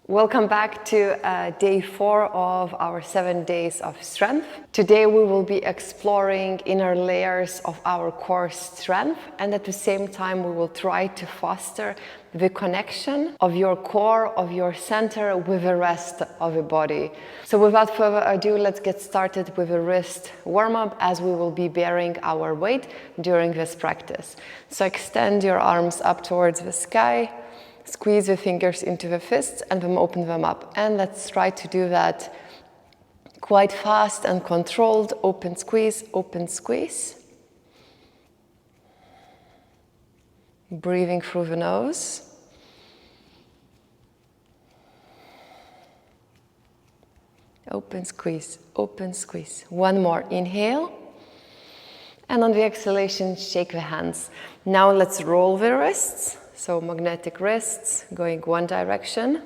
Welcome back to day 4 of our 7 days of strength. Today we will be exploring inner layers of our core strength, and at the same time we will try to foster the connection of your core, of your center with the rest of the body. So without further ado, let's get started with a wrist warm-up as we will be bearing our weight during this practice. So extend your arms up towards the sky. Squeeze the fingers into the fists and then open them up. And let's try to do that quite fast and controlled. Open, squeeze, open, squeeze. Breathing through the nose. Open, squeeze, open, squeeze. One more, inhale. And on the exhalation, shake the hands. Now let's roll the wrists. So magnetic wrists going one direction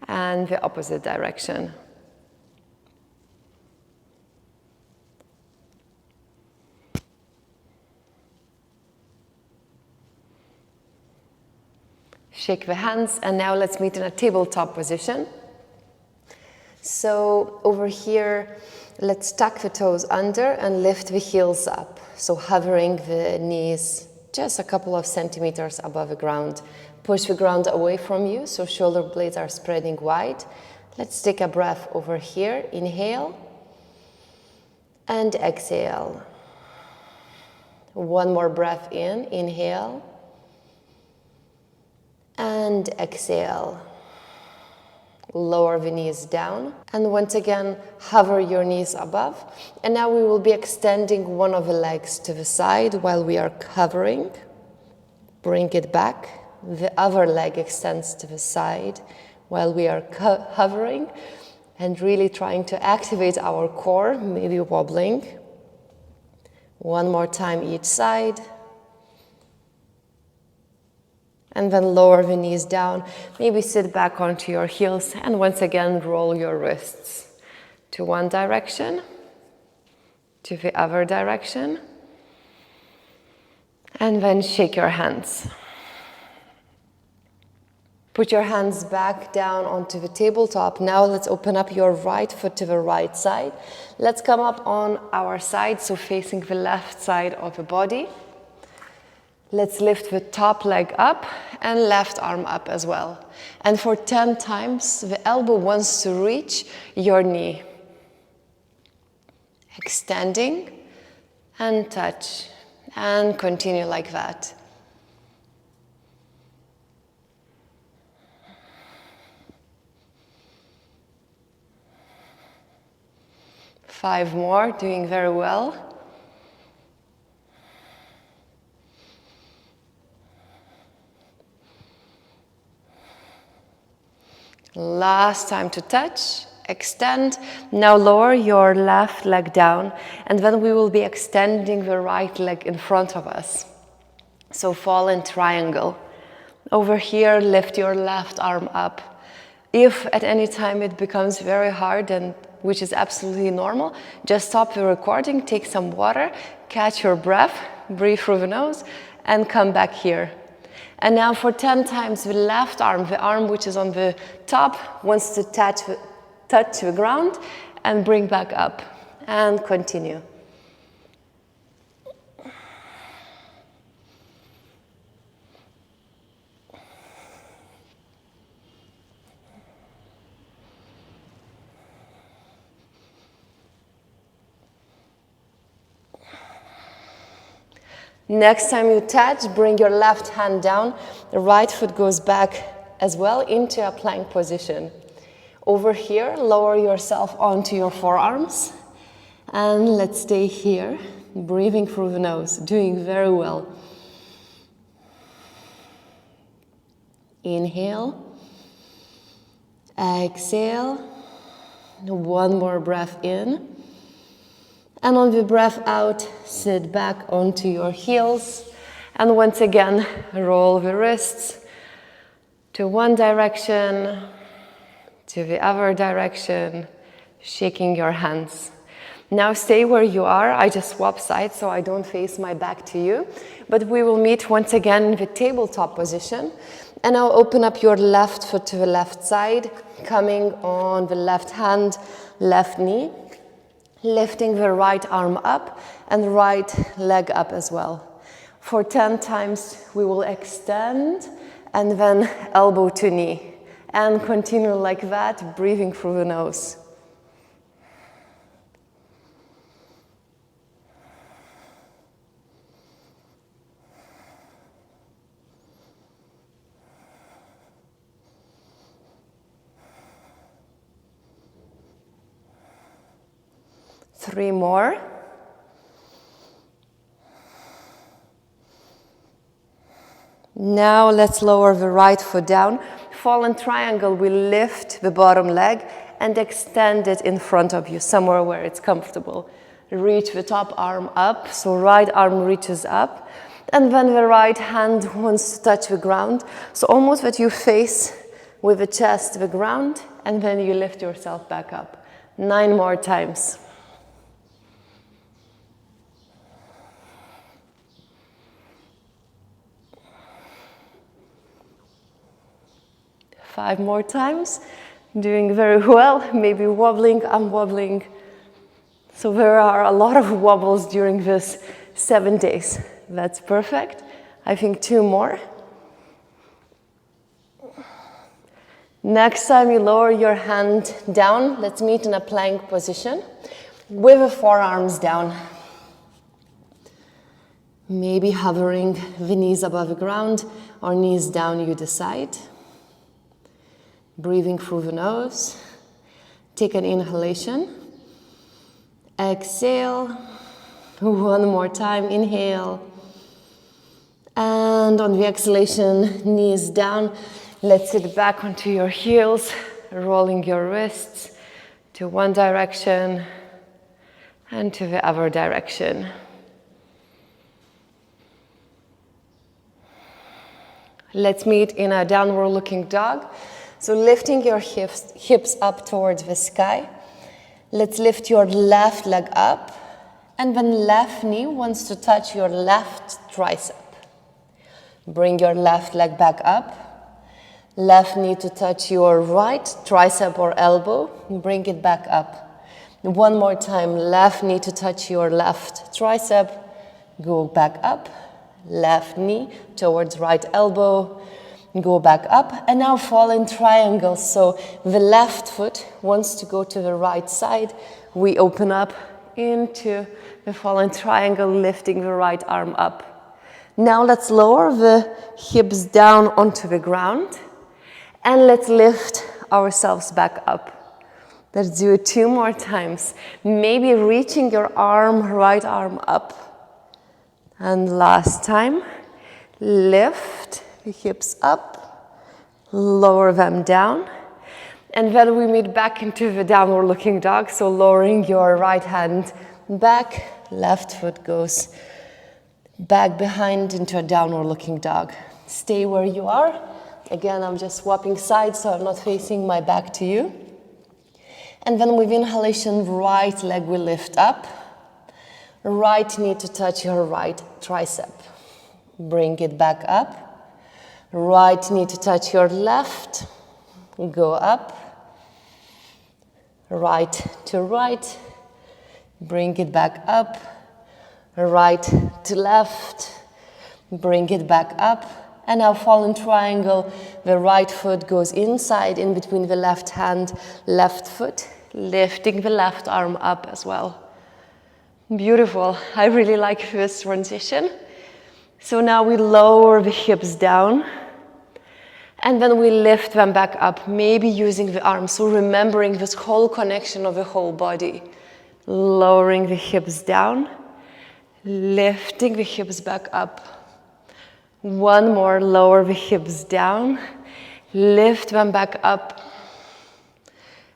and the opposite direction. Shake the hands, and now let's meet in a tabletop position. So over here, let's tuck the toes under and lift the heels up. So hovering the knees just a couple of centimeters above the ground. Push the ground away from you, so shoulder blades are spreading wide. Let's take a breath over here. Inhale and exhale. One more breath in. Inhale and exhale. Lower the knees down, and once again hover your knees above. And now we will be extending one of the legs to the side while we are hovering. Bring it back. The other leg extends to the side while we are hovering, and really trying to activate our core, maybe wobbling. One more time each side. And then lower the knees down. Maybe sit back onto your heels, and once again roll your wrists to one direction, to the other direction, and then shake your hands. Put your hands back down onto the tabletop. Now let's open up your right foot to the right side. Let's come up on our side, so facing the left side of the body. Let's lift the top leg up and left arm up as well. And for 10 times, the elbow wants to reach your knee. Extending and touch, and continue like that. Five more, doing very well. Last time to touch, extend. Now lower your left leg down, and then we will be extending the right leg in front of us. So fall in triangle. Over here, lift your left arm up. If at any time it becomes very hard, and which is absolutely normal, just stop the recording, take some water, catch your breath, breathe through the nose, and come back here. And now for 10 times, the left arm, the arm which is on the top, wants to touch the ground and bring back up. And continue. Next time you touch, bring your left hand down. The right foot goes back as well into a plank position. Over here, lower yourself onto your forearms. And let's stay here, breathing through the nose, doing very well. Inhale. Exhale. One more breath in. And on the breath out, sit back onto your heels. And once again, roll the wrists to one direction, to the other direction, shaking your hands. Now stay where you are. I just swap sides so I don't face my back to you. But we will meet once again in the tabletop position. And now open up your left foot to the left side, coming on the left hand, left knee, lifting the right arm up and right leg up as well. For 10 times, we will extend and then elbow to knee. And continue like that, breathing through the nose. Three more. Now let's lower the right foot down. Fallen triangle, we lift the bottom leg and extend it in front of you, somewhere where it's comfortable. Reach the top arm up, so right arm reaches up. And then the right hand wants to touch the ground. So almost that you face with the chest the ground, and then you lift yourself back up. 9 more times. 5 more times, doing very well, maybe wobbling, I'm wobbling. So there are a lot of wobbles during this 7 days. That's perfect. I think 2 more. Next time you lower your hand down, let's meet in a plank position with the forearms down. Maybe hovering the knees above the ground or knees down, you decide. Breathing through the nose. Take an inhalation. Exhale. 1 more time. Inhale. And on the exhalation, knees down. Let's sit back onto your heels, rolling your wrists to one direction and to the other direction. Let's meet in a downward looking dog. So lifting your hips up towards the sky. Let's lift your left leg up, and then left knee wants to touch your left tricep. Bring your left leg back up. Left knee to touch your right tricep or elbow. Bring it back up. 1 more time, left knee to touch your left tricep. Go back up. Left knee towards right elbow. Go back up, and now fall in triangle. So the left foot wants to go to the right side. We open up into the fallen triangle, lifting the right arm up. Now let's lower the hips down onto the ground, and let's lift ourselves back up. Let's do it 2 more times. Maybe reaching your arm, right arm up. And last time, lift the hips up, lower them down, and then we meet back into the downward looking dog. So lowering your right hand back, left foot goes back behind into a downward looking dog. Stay where you are. Again, I'm just swapping sides so I'm not facing my back to you. And then with inhalation, right leg will lift up. Right knee to touch your right tricep. Bring it back up. Right knee to touch your left, go up, right to right, bring it back up, right to left, bring it back up, and now fall in triangle. The right foot goes inside, in between the left hand, left foot, lifting the left arm up as well. Beautiful. I really like this transition. So now we lower the hips down. And then we lift them back up, maybe using the arms. So remembering this whole connection of the whole body. Lowering the hips down, lifting the hips back up. 1 more, lower the hips down, lift them back up.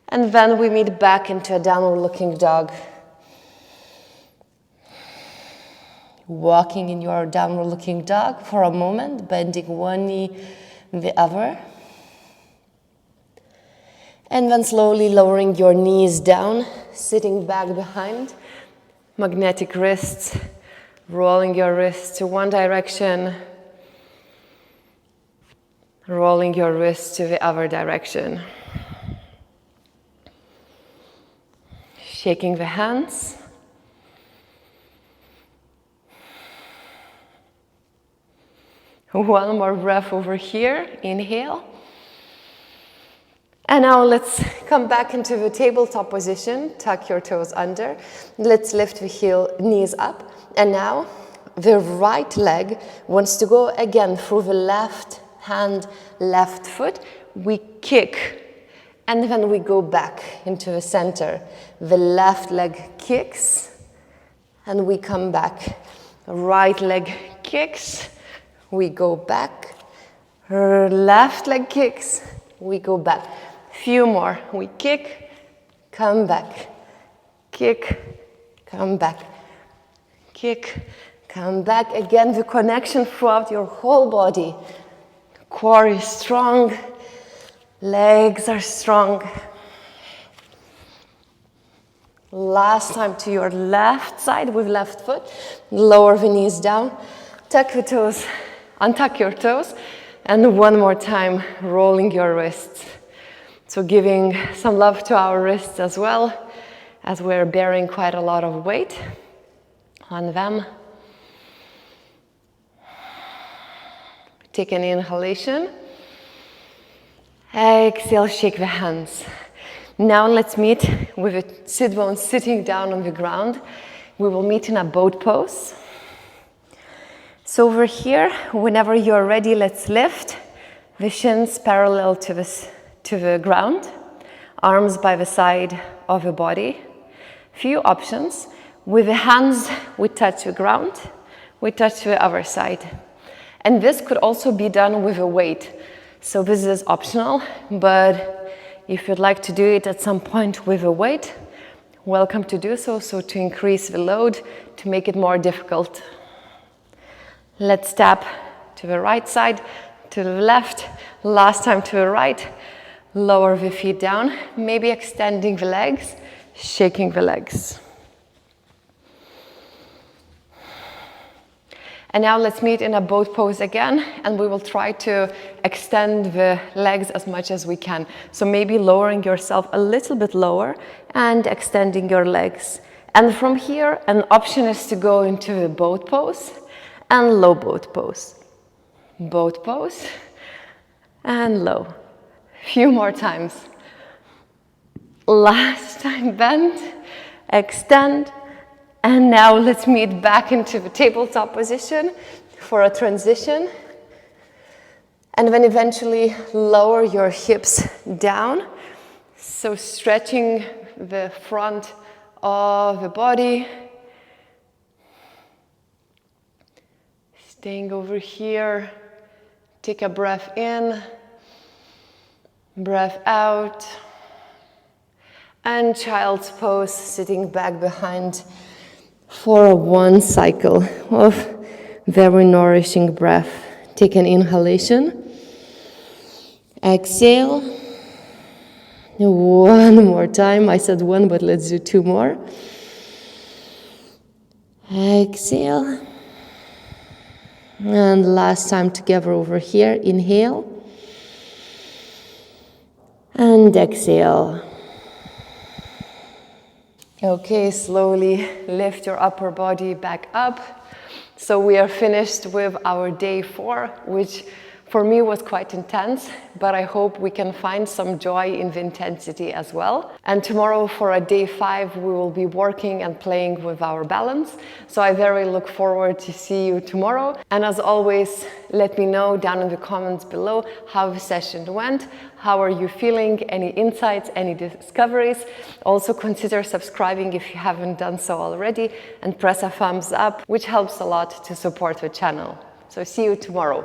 And then we meet back into a downward looking dog. Walking in your downward looking dog for a moment, bending one knee, the other. And then slowly lowering your knees down, sitting back behind. Magnetic wrists, rolling your wrists to one direction, rolling your wrists to the other direction. Shaking the hands. One more breath over here, inhale. And now let's come back into the tabletop position, tuck your toes under. Let's lift the knees up. And now the right leg wants to go again through the left hand, left foot. We kick, and then we go back into the center. The left leg kicks, and we come back. Right leg kicks, we go back. Left leg kicks, we go back. Few more. We kick, come back. Kick, come back. Kick, come back. Again, the connection throughout your whole body. Core is strong. Legs are strong. Last time to your left side with left foot. Lower the knees down. Tuck the toes. Untuck your toes. And one more time, rolling your wrists. So giving some love to our wrists as well, as we're bearing quite a lot of weight on them. Take an inhalation. Exhale, shake the hands. Now let's meet with the sit bones sitting down on the ground. We will meet in a boat pose. So over here, whenever you're ready, let's lift the shins parallel to the ground, arms by the side of the body. Few options. With the hands, we touch the ground, we touch the other side. And this could also be done with a weight. So this is optional, but if you'd like to do it at some point with a weight, welcome to do so, so to increase the load, to make it more difficult. Let's tap to the right side, to the left, last time to the right. Lower the feet down, maybe extending the legs, shaking the legs. And now let's meet in a boat pose again, and we will try to extend the legs as much as we can. So maybe lowering yourself a little bit lower and extending your legs. And from here, an option is to go into the boat pose and low boat pose. Boat pose and low. Few more times. Last time, bend, extend, and now let's meet back into the tabletop position for a transition. And then eventually lower your hips down. So stretching the front of the body. Staying over here. Take a breath in. Breath out. And child's pose, sitting back behind for one cycle of very nourishing breath. Take an inhalation. Exhale. One more time. I said one, but let's do two more. Exhale. And last time together over here. Inhale. And exhale. Okay, slowly lift your upper body back up. So we are finished with our day 4, which for me was quite intense, but I hope we can find some joy in the intensity as well. And tomorrow for a day 5, we will be working and playing with our balance. So I very look forward to see you tomorrow. And as always, let me know down in the comments below how the session went. How are you feeling? Any insights, any discoveries? Also consider subscribing if you haven't done so already, and press a thumbs up, which helps a lot to support the channel. So see you tomorrow.